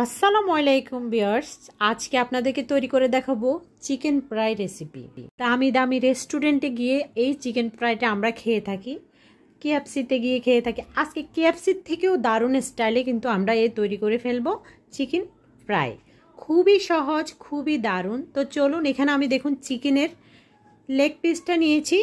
আসসালামু আলাইকুম ভিউয়ার্স, আজকে আপনাদেরকে তৈরি করে দেখাবো চিকেন ফ্রাই রেসিপি। দামি দামি রেস্টুরেন্টে গিয়ে এই চিকেন ফ্রাইটা আমরা খেয়ে থাকি, কেএফসিতে গিয়ে খেয়ে থাকি। আজকে কেএফসির থেকেও দারুণ স্টাইলে কিন্তু আমরা তৈরি করে ফেলবো চিকেন ফ্রাই। খুবই সহজ, খুবই দারুণ। তো চলুন, এখানে আমি দেখুন চিকেনের লেগ পিসটা নিয়েছি।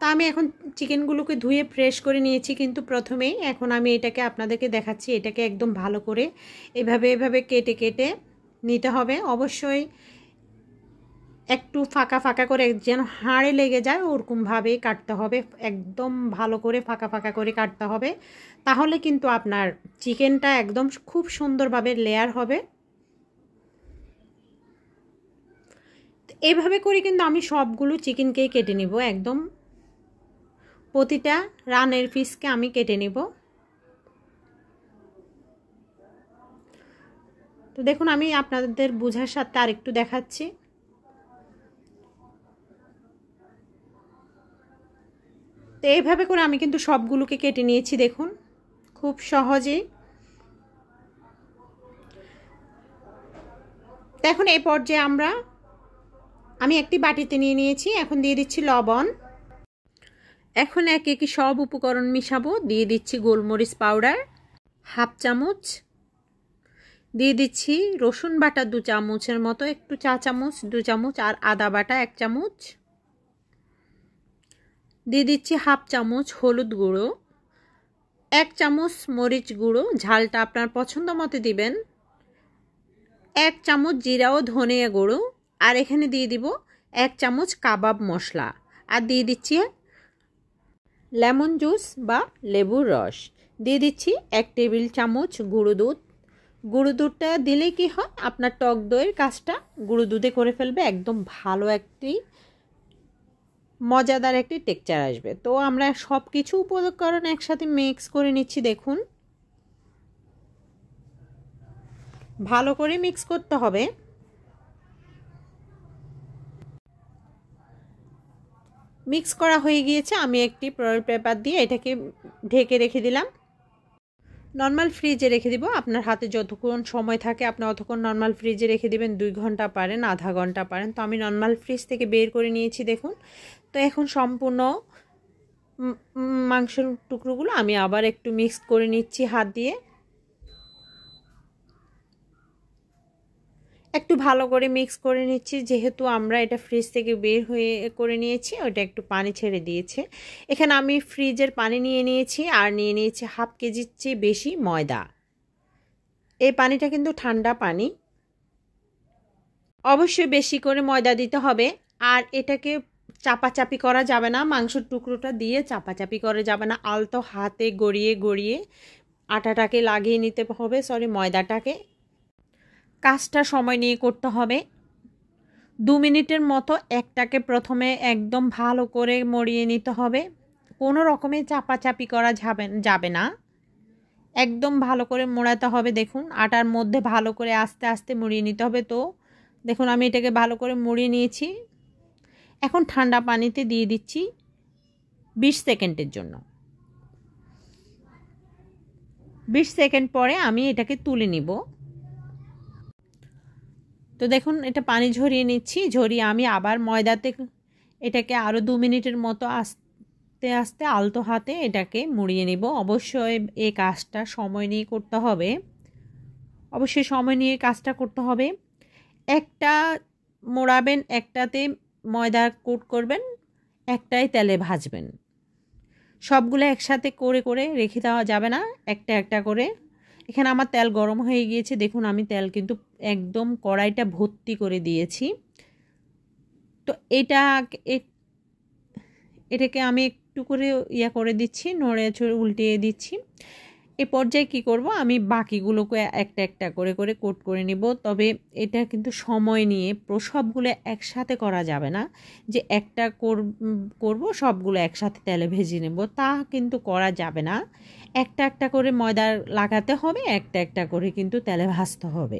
তা আমি এখন চিকেনগুলোকে ধুয়ে ফ্রেশ করে নিয়েছি, কিন্তু প্রথমেই এখন আমি এটাকে আপনাদেরকে দেখাচ্ছি। এটাকে একদম ভালো করে এভাবে কেটে কেটে নিতে হবে। অবশ্যই একটু ফাঁকা ফাঁকা করে, যেন হাড়ে লেগে যায় ওরকমভাবেই কাটতে হবে। একদম ভালো করে ফাঁকা ফাঁকা করে কাটতে হবে, তাহলে কিন্তু আপনার চিকেনটা একদম খুব সুন্দরভাবে লেয়ার হবে। এভাবে করে কিন্তু আমি সবগুলো চিকেনকেই কেটে নিব। একদম প্রতিটা রানের পিসকে আমি কেটে নিব। তো দেখুন, আমি আপনাদের বোঝার সাথে আরেকটু দেখাচ্ছি। তো এইভাবে করে আমি কিন্তু সবগুলোকে কেটে নিয়েছি, দেখুন খুব সহজেই। দেখুন এই পর্যায়ে আমি একটি বাটিতে নিয়ে নিয়েছি। এখন দিয়ে দিচ্ছি লবণ। এখন একে একে সব উপকরণ মিশাবো। দিয়ে দিচ্ছি গোলমরিচ পাউডার হাফ চামচ, দিয়ে দিচ্ছি রসুন বাটা 2 চামচের মতো, একটু চা চামচ 2 চামচ, আর আদা বাটা 1 চামচ। দিয়ে দিচ্ছি হাফ চামচ হলুদ গুঁড়ো, 1 চামচ মরিচ গুঁড়ো, ঝালটা আপনার পছন্দ মতো দিবেন, 1 চামচ জিরা ও ধনিয়া গুঁড়ো, আর এখানে দিয়ে দিব 1 চামচ কাবাব মশলা, আর দিয়ে দিচ্ছি লেমন জুস বা লেবুর রস। দিয়ে দিচ্ছি 1 টেবিল চামচ গুঁড়ো দুধ। গুঁড়ো দুধটা দিলে কি হয়, আপনার টক দইয়ের কাজটা গুঁড়ো দুধে করে ফেলবে। একদম ভালো একটি মজাদার একটি টেক্সচার আসবে। তো আমরা সব কিছু উপকরণ একসাথে মিক্স করে নিচ্ছি। দেখুন ভালো করে মিক্স করতে হবে। মিক্স করা হয়ে গিয়েছে। আমি একটি ফয়েল পেপার দিয়ে এটাকে ঢেকে রেখে দিলাম। নর্মাল ফ্রিজে রেখে দিব। আপনার হাতে যতক্ষণ সময় থাকে আপনি অতক্ষণ নর্মাল ফ্রিজে রেখে দিবেন। 2 ঘন্টা পারেন, আধা ঘন্টা পারেন। তো আমি নর্মাল ফ্রিজ থেকে বের করে নিয়েছি, দেখুন। তো এখন সম্পূর্ণ মাংসের টুকরোগুলো আমি আবার একটু মিক্স করে নিচ্ছি হাত দিয়ে। একটু ভালো করে মিক্স করে নিচ্ছি, যেহেতু আমরা এটা ফ্রিজ থেকে বের হয়ে করে নিয়েছি, ওটা একটু পানি ছেড়ে দিয়েছে। এখানে আমি ফ্রিজের পানি নিয়ে নিয়েছি, আর নিয়ে নিয়েছি হাফ কেজির চেয়ে বেশি ময়দা। এই পানিটা কিন্তু ঠান্ডা পানি। অবশ্যই বেশি করে ময়দা দিতে হবে। আর এটাকে চাপাচাপি করা যাবে না, মাংসের টুকরোটা দিয়ে চাপাচাপি করা যাবে না। আলতো হাতে গড়িয়ে গড়িয়ে আটাটাকে লাগিয়ে নিতে হবে, ময়দাটাকে। কাজটা সময় নিয়ে করতে হবে। 2 মিনিটের মতো একটাকে প্রথমে একদম ভালো করে মরিয়ে নিতে হবে। কোনো রকমে চাপাচাপি করা যাবে না, একদম ভালো করে মোড়াতে হবে। দেখুন আটার মধ্যে ভালো করে আস্তে আস্তে মুড়িয়ে নিতে হবে। তো দেখুন আমি এটাকে ভালো করে মুড়িয়ে নিয়েছি। এখন ঠান্ডা পানিতে দিয়ে দিচ্ছি 20 সেকেন্ডের জন্য। 20 সেকেন্ড পরে আমি এটাকে তুলে নিব। তো দেখুন এটা পানি ঝরিয়ে নিচ্ছি। ঝরিয়ে আমি আবার ময়দাতে এটাকে আরও 2 মিনিটের মতো আস্তে আস্তে আলতো হাতে এটাকে মুড়িয়ে নিব। অবশ্যই এই কাজটা সময় নিয়ে করতে হবে। অবশ্যই সময় নিয়ে কাজটা করতে হবে। একটা মোড়াবেন, একটাতে ময়দা কোট করবেন, একটাই তেলে ভাজবেন। সবগুলো একসাথে করে করে রেখে দেওয়া যাবে না, একটা একটা করে। এখানে আমার তেল গরম হয়ে গিয়েছে, দেখুন আমি তেল কিন্তু একদম কড়াইটা ভর্তি করে দিয়েছি। তো এটাকে আমি একটু করে করে দিচ্ছি, নড়ে চড়ে উল্টিয়ে দিচ্ছি। এই পর্যায়ে কি করব, আমি বাকিগুলোকে একটা একটা করে করে কোট করে নিব। তবে এটা কিন্তু সময় নিয়ে সবগুলো একসাথে করা যাবে না, যে একটা করব সবগুলো একসাথে তেলে ভেজে নেব, তা কিন্তু করা যাবে না। একটা একটা করে ময়দা লাগাতে হবে, একটা একটা করে কিন্তু তেলে ভাজতে হবে।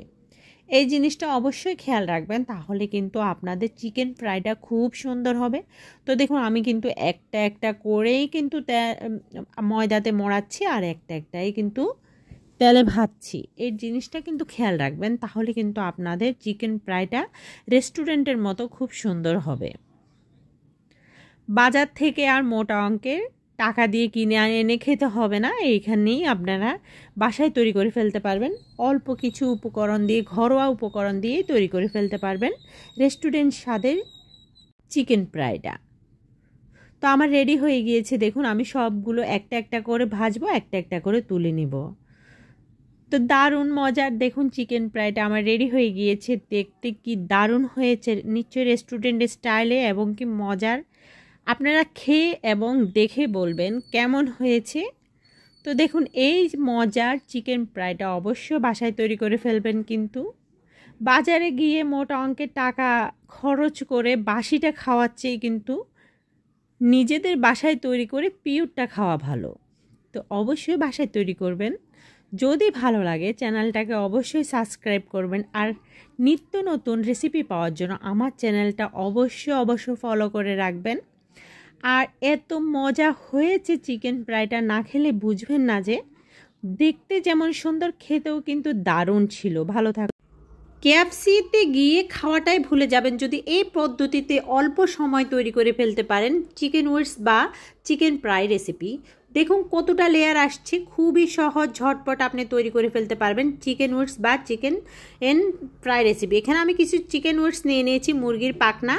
এই জিনিসটা অবশ্যই খেয়াল রাখবেন, তাহলে কিন্তু আপনাদের চিকেন ফ্রাইটা খুব সুন্দর হবে। তো দেখুন আমি কিন্তু একটা একটা করেই কিন্তু ময়দাতে মড়াচ্ছি আর একটা একটাই কিন্তু তেলে ভাজছি। এই জিনিসটা কিন্তু খেয়াল রাখবেন, তাহলে কিন্তু আপনাদের চিকেন ফ্রাইটা রেস্টুরেন্টের মতো খুব সুন্দর হবে। বাজার থেকে আর মোটা অঙ্কের টাকা দিয়ে কিনে এনে খেতে হবে না, এইখানেই আপনারা বাসায় তৈরি করে ফেলতে পারবেন। অল্প কিছু উপকরণ দিয়ে, ঘরোয়া উপকরণ দিয়েই তৈরি করে ফেলতে পারবেন রেস্টুরেন্ট স্বাদের চিকেন ফ্রাইটা। তো আমার রেডি হয়ে গিয়েছে, দেখুন আমি সবগুলো একটা একটা করে ভাজবো, একটা একটা করে তুলে নিব। তো দারুণ মজার, দেখুন চিকেন ফ্রাইটা আমার রেডি হয়ে গিয়েছে। দেখতে কি দারুণ হয়েছে, নিশ্চয়ই রেস্টুরেন্টের স্টাইলে এবং কি মজার। আপনারা খেয়ে এবং দেখে বলবেন কেমন হয়েছে। তো দেখুন এই মজার চিকেন ফ্রাইটা অবশ্যই বাসায় তৈরি করে ফেলবেন। কিন্তু বাজারে গিয়ে মোটা অঙ্কের টাকা খরচ করে বাসিটা খাওয়াচ্ছেই কিন্তু নিজেদের বাসায় তৈরি করে পিওরটা খাওয়া ভালো। তো অবশ্যই বাসায় তৈরি করবেন। যদি ভালো লাগে চ্যানেলটাকে অবশ্যই সাবস্ক্রাইব করবেন, আর নিত্য নতুন রেসিপি পাওয়ার জন্য আমার চ্যানেলটা অবশ্যই ফলো করে রাখবেন। আর এত মজা হয়েছে চিকেন ফ্রাইটা, না খেলে বুঝবেন না যে দেখতে যেমন সুন্দর, খেতেও কিন্তু দারুণ ছিল। ভালো থাকুন। কেএফসিতে গিয়ে খাওয়াটাই ভুলে যাবেন যদি এই পদ্ধতিতে অল্প সময় তৈরি করে ফেলতে পারেন চিকেন উইংস বা চিকেন ফ্রাই রেসিপি। দেখুন কতটা লেয়ার আসছে, খুবই সহজ, ঝটপট আপনি তৈরি করে ফেলতে পারবেন চিকেন উইংস বা চিকেন ফ্রাই রেসিপি। এখানে আমি কিছু চিকেন উইংস নিয়ে নিয়েছি, মুরগির পাখনা।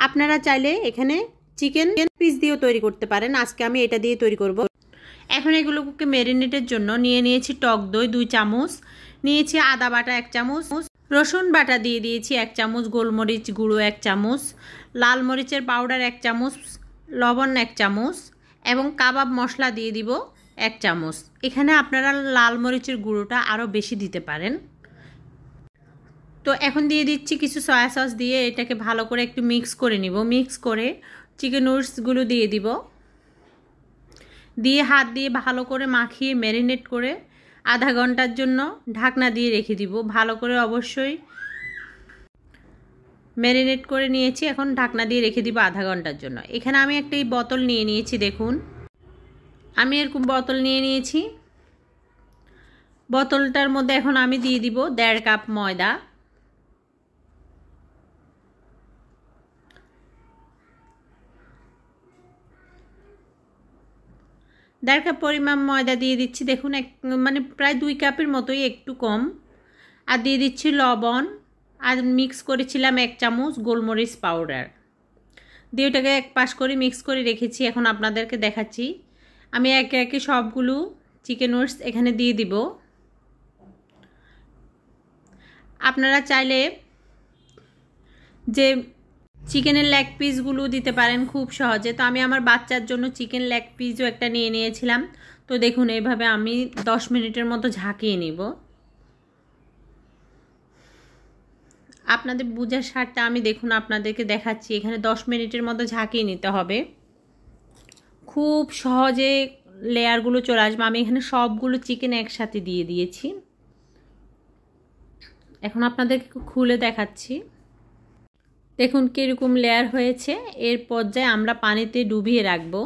আপনারা চাইলে এখানে চিকেন পিস দিয়েও তৈরি করতে পারেন, আজকে আমি এটা দিয়ে তৈরি করব। এখন এগুলোকে ম্যারিনেটের জন্য নিয়ে নিয়েছি টক দই 2 চামচ, নিয়েছি আদা বাটা 1 চামচ, রসুন বাটা দিয়ে দিয়েছি 1 চামচ, গোলমরিচ গুঁড়ো 1 চামচ, লাল মরিচের পাউডার 1 চামচ, লবণ 1 চামচ এবং কাবাব মশলা দিয়ে দিব 1 চামচ। এখানে আপনারা লাল মরিচের গুঁড়োটা আরও বেশি দিতে পারেন। তো এখন দিয়ে দিচ্ছি কিছু সয়া সস দিয়ে এটাকে ভালো করে একটু মিক্স করে নিব। মিক্স করে চিকেন উইংসগুলো দিয়ে দিব, দিয়ে হাত দিয়ে ভালো করে মাখিয়ে ম্যারিনেট করে আধা ঘন্টার জন্য ঢাকনা দিয়ে রেখে দিব। ভালো করে অবশ্যই ম্যারিনেট করে নিয়েছি, এখন ঢাকনা দিয়ে রেখে দিব আধা ঘন্টার জন্য। এখানে আমি একটা এই বোতল নিয়ে নিয়েছি, দেখুন আমি এরকম বোতল নিয়ে নিয়েছি। বোতলটার মধ্যে এখন আমি দিয়ে দিব 1.5 কাপ ময়দা। দেড় কাপ পরিমাণ ময়দা দিয়ে দিচ্ছি, দেখুন মানে প্রায় 2 কাপের মতোই, একটু কম। আর দিয়ে দিচ্ছি লবণ, আর মিক্স করেছিলাম 1 চামচ গোলমরিচ পাউডার দিয়ে ওটাকে এক পাশ করে মিক্স করে রেখেছি। এখন আপনাদেরকে দেখাচ্ছি, আমি একে একে সবগুলো চিকেন উইংস এখানে দিয়ে দিব। আপনারা চাইলে যে চিকেনের লেগ পিসগুলো দিতে পারেন খুব সহজে। তো আমি আমার বাচ্চার জন্য চিকেন লেগ পিসও একটা নিয়ে নিয়েছিলাম। তো দেখুন এইভাবে আমি 10 মিনিটের মতো ঝাঁকিয়ে নিব। আপনাদের বুঝার স্বার্থে আমি দেখুন আপনাদেরকে দেখাচ্ছি, এখানে 10 মিনিটের মতো ঝাঁকিয়ে নিতে হবে। খুব সহজে লেয়ারগুলো চলে আসবে। আমি এখানে সবগুলো চিকেন একসাথে দিয়ে দিয়েছি। এখন আপনাদেরকে খুলে দেখাচ্ছি, দেখুন কীরকম লেয়ার হয়েছে। এর পর্যায়ে আমরা পানিতে ডুবিয়ে রাখবো।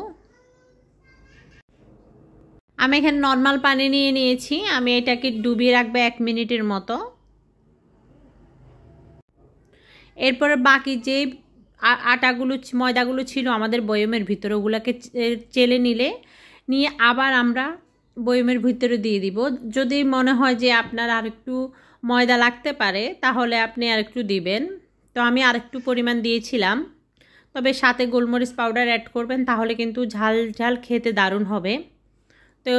আমি এখানে নর্মাল পানি নিয়ে নিয়েছি, আমি এটাকে ডুবিয়ে রাখবো 1 মিনিটের মতো। এরপরে বাকি যে আটাগুলো ময়দাগুলো ছিল আমাদের বয়মের ভিতরে, ওগুলোকে চেলে নিয়ে আবার আমরা বয়মের ভিতরে দিয়ে দিব। যদি মনে হয় যে আপনার আরেকটু ময়দা লাগতে পারে তাহলে আপনি আরেকটু দিবেন। তো আমি আরেকটু পরিমাণ দিয়েছিলাম, তবে সাথে গোলমরিচ পাউডার অ্যাড করবেন, তাহলে কিন্তু ঝাল ঝাল খেতে দারুণ হবে। তো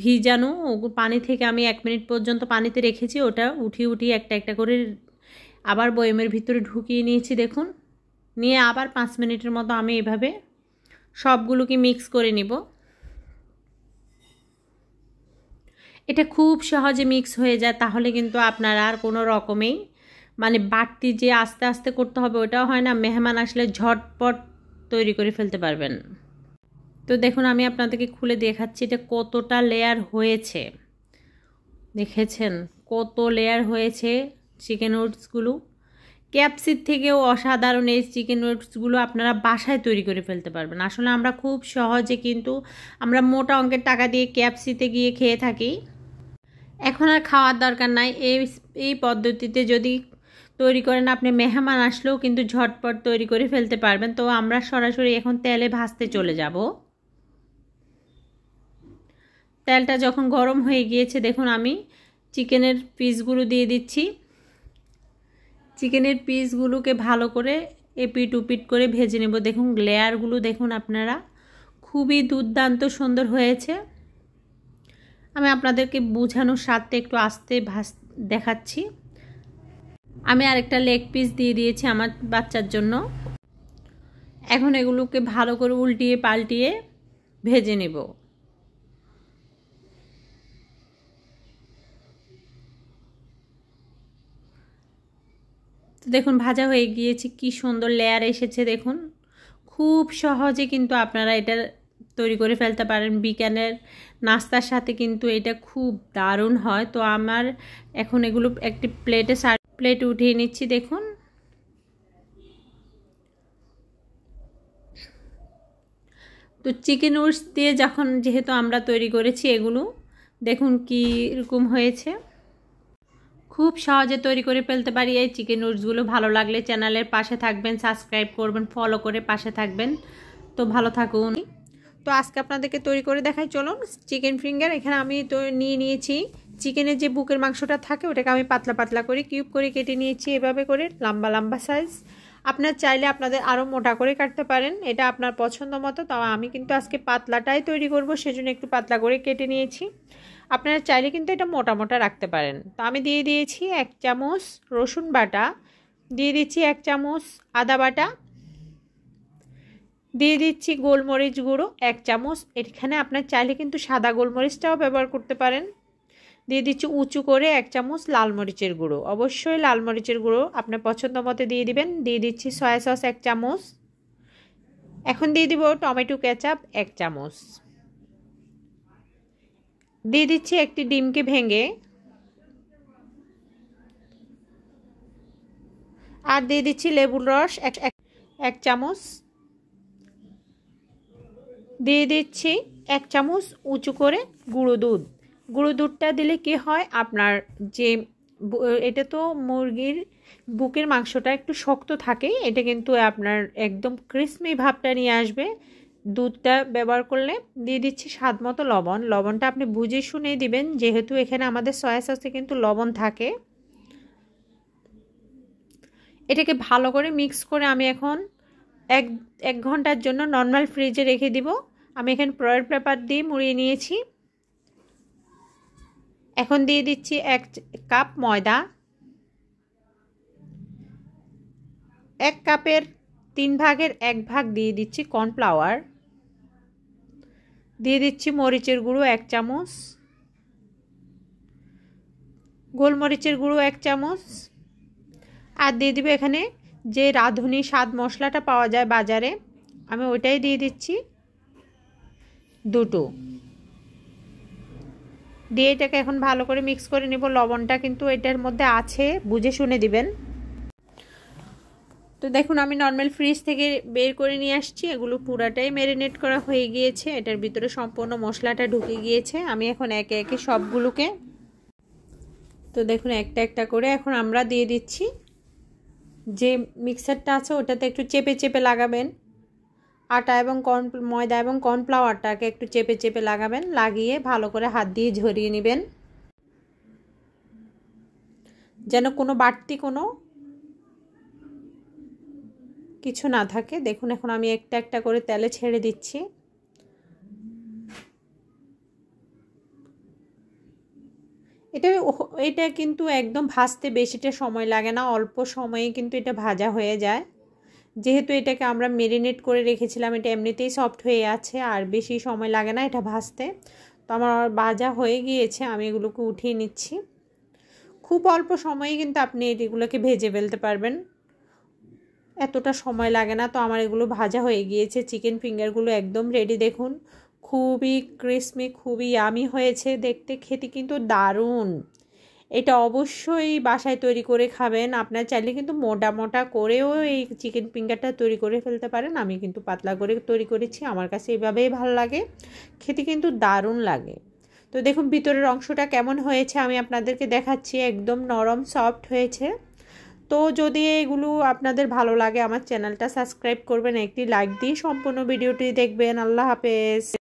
ভিজানো পানি থেকে আমি 1 মিনিট পর্যন্ত পানিতে রেখেছি, ওটা উঠিয়ে একটা একটা করে আবার বয়মের ভিতরে ঢুকিয়ে নিয়েছি। দেখুন নিয়ে আবার 5 মিনিটের মতো আমি এভাবে সবগুলোকে মিক্স করে নিব। এটা খুব সহজে মিক্স হয়ে যায়, তাহলে কিন্তু আপনারা আর কোনো রকমেই মানে বাড়তি যে আস্তে আস্তে করতে হবে ওটাও হয় না, মেহমান আসলে ঝটপট তৈরি করে ফেলতে পারবেন। তো দেখুন আমি আপনাদেরকে খুলে দেখাচ্ছি এটা কতটা লেয়ার হয়েছে, দেখেছেন কত লেয়ার হয়েছে। চিকেন ওটসগুলো। কেএফসির থেকেও অসাধারণ এই চিকেন ওটসগুলো আপনারা বাসায় তৈরি করে ফেলতে পারবেন। আসলে আমরা খুব সহজে কিন্তু আমরা মোটা অঙ্কের টাকা দিয়ে কেএফসিতে গিয়ে খেয়ে থাকি। এখন আর খাওয়ার দরকার নাই। এই পদ্ধতিতে যদি তৈরি করেন, আপনি মেহমান আসলেও কিন্তু ঝটপট তৈরি করে ফেলতে পারবেন। তো আমরা সরাসরি এখন তেলে ভাজতে চলে যাব। তেলটা যখন গরম হয়ে গিয়েছে, দেখুন আমি চিকেনের পিসগুলো দিয়ে দিচ্ছি। চিকেনের পিসগুলোকে ভালো করে এপিট উপিট করে ভেজে নেব। দেখুন লেয়ারগুলো দেখুন আপনারা, খুবই দুর্দান্ত সুন্দর হয়েছে। আমি আপনাদেরকে বোঝানোর স্বার্থে একটু আস্তে দেখাচ্ছি। আমি আরেকটা লেগ পিস দিয়ে দিয়েছি আমার বাচ্চার জন্য। এখন এগুলোকে ভালো করে উল্টিয়ে পাল্টিয়ে ভেজে নেব। তো দেখুন ভাজা হয়ে গিয়েছে, কি সুন্দর লেয়ার এসেছে। দেখুন খুব সহজে কিন্তু আপনারা এটা তৈরি করে ফেলতে পারেন। বিকেলের নাস্তার সাথে কিন্তু এটা খুব দারুণ হয়। তো আমার এখন এগুলো একটি প্লেটে উঠিয়ে নিচ্ছি। দেখুন তো চিকেন উইংস দিয়ে যখন যেহেতু আমরা তৈরি করেছি এগুলো, দেখুন কীরকম হয়েছে। খুব সহজে তৈরি করে ফেলতে পারি এই চিকেন উইংসগুলো। ভালো লাগলে চ্যানেলের পাশে থাকবেন, সাবস্ক্রাইব করবেন, ফলো করে পাশে থাকবেন। তো ভালো থাকুন। তো আজকে আপনাদেরকে তৈরি করে দেখাই, চলুন। চিকেন ফিঙ্গার এখানে আমি তো নিয়েছি চিকেনের যে বুকের মাংসটা থাকে ওটাকে আমি পাতলা পাতলা করে কিউব করে কেটে নিয়েছি, এভাবে করে লম্বা লম্বা সাইজ। আপনার চাইলে আপনাদের আরও মোটা করে কাটতে পারেন, এটা আপনার পছন্দ মতো। তো আমি কিন্তু আজকে পাতলাটাই তৈরি করব, সেজন্য একটু পাতলা করে কেটে নিয়েছি। আপনারা চাইলে কিন্তু এটা মোটা মোটা রাখতে পারেন। তো আমি দিয়ে দিয়েছি 1 চামচ রসুন বাটা, দিয়ে দিচ্ছি 1 চামচ আদা বাটা, দিয়ে দিচ্ছি গোলমরিচ গুঁড়ো 1 চামচ। এখানে আপনার চাইলে কিন্তু সাদা গোলমরিচটাও ব্যবহার করতে পারেন। দিয়ে দিচ্ছি উঁচু করে 1 চামচ লাল মরিচের গুঁড়ো, অবশ্যই লাল মরিচের গুঁড়ো আপনার পছন্দ মতো দিয়ে দিবেন। দিয়ে দিচ্ছি সয়া সস 1 চামচ। এখন দিয়ে দিব টমেটো কেচাপ 1 চামচ। দিয়ে দিচ্ছি একটি ডিমকে ভেঙে, আর দিয়ে দিচ্ছি লেবুর রস 1 চামচ। দিয়ে দিচ্ছি 1 চামচ উঁচু করে গুঁড়ো দুধ। গুঁড়ো দুধটা দিলে কি হয়, আপনার যে এটা তো মুরগির বুকের মাংসটা একটু শক্ত থাকে, এটা কিন্তু আপনার একদম ক্রিসমি ভাবটা নিয়ে আসবে দুধটা ব্যবহার করলে। দিয়ে দিচ্ছি স্বাদ মতো লবণ। লবণটা আপনি বুঝে শুনে দিবেন, যেহেতু এখানে আমাদের সয়া সসে কিন্তু লবণ থাকে। এটাকে ভালো করে মিক্স করে আমি এখন এক ঘন্টার জন্য নর্মাল ফ্রিজে রেখে দিব। আমি এখানে ফয়েল পেপার দিয়ে মুড়িয়ে নিয়েছি। এখন দিয়ে দিচ্ছি 1 কাপ ময়দা, 1 কাপের 3 ভাগের 1 ভাগ দিয়ে দিচ্ছি কর্নফ্লাওয়ার, দিয়ে দিচ্ছি মরিচের গুঁড়ো 1 চামচ, গোলমরিচের গুঁড়ো 1 চামচ, আর দিয়ে দিব এখানে যে রাঁধুনি স্বাদ মশলাটা পাওয়া যায় বাজারে, আমি ওইটাই দিয়ে দিচ্ছি 2টো। দিয়ে এটাকে এখন ভালো করে মিক্স করে নেব। লবণটা কিন্তু এটার মধ্যে আছে, বুঝে শুনে দিবেন। তো দেখুন আমি নর্মাল ফ্রিজ থেকে বের করে নিয়ে আসছি, এগুলো পুরাটাই ম্যারিনেট করা হয়ে গিয়েছে, এটার ভিতরে সম্পূর্ণ মশলাটা ঢুকে গিয়েছে। আমি এখন একে একে সবগুলোকে, তো দেখুন একটা একটা করে এখন আমরা দিয়ে দিচ্ছি। যে মিক্সারটা আছে ওটাতে একটু চেপে চেপে লাগাবেন, আটা এবং ময়দা এবং কর্নফ্লাওয়ারটাকে একটু চেপে চেপে লাগাবেন, লাগিয়ে ভালো করে হাত দিয়ে ঝরিয়ে নেবেন, যেন কোনো বাড়তি কোনো কিছু না থাকে। দেখুন এখন আমি একটা একটা করে তেলে ছেড়ে দিচ্ছি। এটা কিন্তু একদম ভাজতে বেশিটা সময় লাগে না, অল্প সময়ে কিন্তু এটা ভাজা হয়ে যায়। যেহেতু এটাকে আমরা ম্যারিনেট করে রেখেছিলাম, এটা এমনিতেই সফট হয়ে আছে, আর বেশি সময় লাগে না এটা ভাজতে। তো আমার ভাজা হয়ে গিয়েছে, আমি এগুলোকে উঠিয়ে নিচ্ছি। খুব অল্প সময়ে কিন্তু আপনি এগুলোকে ভেজে ফেলতে পারবেন, এতটা সময় লাগে না। তো আমার এগুলো ভাজা হয়ে গিয়েছে, চিকেন ফিঙ্গারগুলো একদম রেডি। দেখুন খুবই ক্রিসপি, খুবই ইয়ামি হয়েছে দেখতে, খেতে কিন্তু দারুণ। এটা অবশ্যই বাসায় তৈরি করে খাবেন। আপনার চাইলে কিন্তু মোটা মোটা করেও এই চিকেন ফিঙ্গারটা তৈরি করে ফেলতে পারেন। আমি কিন্তু পাতলা করে তৈরি করেছি, আমার কাছে এইভাবেই ভালো লাগে, খেতে কিন্তু দারুণ লাগে। তো দেখুন ভিতরের অংশটা কেমন হয়েছে আমি আপনাদেরকে দেখাচ্ছি, একদম নরম সফট হয়েছে। তো যদি এগুলো আপনাদের ভালো লাগে আমার চ্যানেলটা সাবস্ক্রাইব করবেন, একটি লাইক দিয়ে সম্পূর্ণ ভিডিওটি দেখবেন। আল্লাহ হাফেজ।